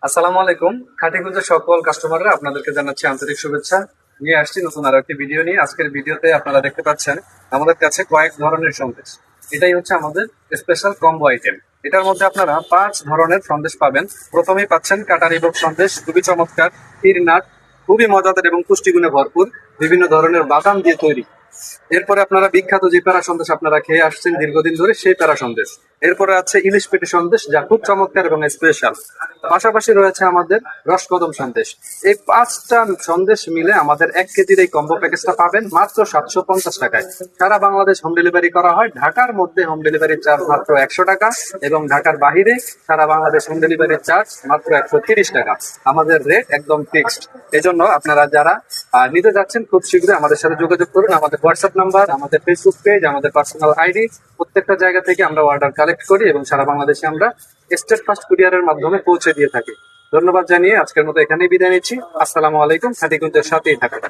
আসসালামু আলাইকুম। খাটিগুঞ্জের সকল কাস্টমাররা আপনাদেরকে জানাচ্ছি আন্তরিক শুভেচ্ছা। নিয়ে আসছি নতুন আরো একটি ভিডিও নিয়ে। আজকের ভিডিওতে আপনারা দেখতে পাচ্ছেন আমাদের কাছে কয়েক ধরনের সন্দেশ। এটাই হচ্ছে আমাদের স্পেশাল কম্বো আইটেম। এটার মধ্যে আপনারা 5 ধরনের সন্দেশ পাবেন। প্রথমেই পাচ্ছেন কাটারি ভোগ সন্দেশ, খুবই চমৎকার, পিরনাট, খুবই মজাদার এবং পুষ্টিগুণে ভরপুর, বিভিন্ন ধরনের বাদাম দিয়ে তৈরি। এরপরে আপনারা বিখ্যাত যে প্যারা সন্দেশ আপনারা খেয়ে আসছেন দীর্ঘদিন ধরে, সেই প্যারা সন্দেশ। এরপরে আছে ইলিশ পেটি সন্দেশ, যা খুব চমৎকার এবং স্পেশাল। পাশাপাশি রয়েছে আমাদের রসকদম সন্দেশ। এই 5টা সন্দেশ মিলে আমাদের 1 কেজির এই কম্বো প্যাকেজটা পাবেন মাত্র 750 টাকায়। সারা বাংলাদেশ হোম ডেলিভারি করা হয়। ঢাকার মধ্যে হোম ডেলিভারি চার্জ মাত্র 100 টাকা এবং ঢাকার বাহিরে সারা বাংলাদেশ হোম ডেলিভারি চার্জ মাত্র 130 টাকা। আমাদের রেট একদম ফিক্সড। এজন্য আপনারা যারা নিতে যাচ্ছেন খুব শীঘ্রই আমাদের সাথে যোগাযোগ করুন। আমাদের হোয়াটসঅ্যাপ নাম্বার, আমাদের ফেসবুক পেজ, আমাদের পার্সোনাল আইডি, প্রত্যেকটা জায়গা থেকে আমরা অর্ডার কালেক্ট করি এবং সারা বাংলাদেশে আমরা স্টেট ফাস্ট কুরিয়ারের মাধ্যমে পৌঁছে দিয়ে থাকি। ধন্যবাদ জানিয়ে আজকের মতো এখানেই বিদায় নিচ্ছি। আসসালামু আলাইকুম। খাটিকুঞ্জের সাথেই থাকুন।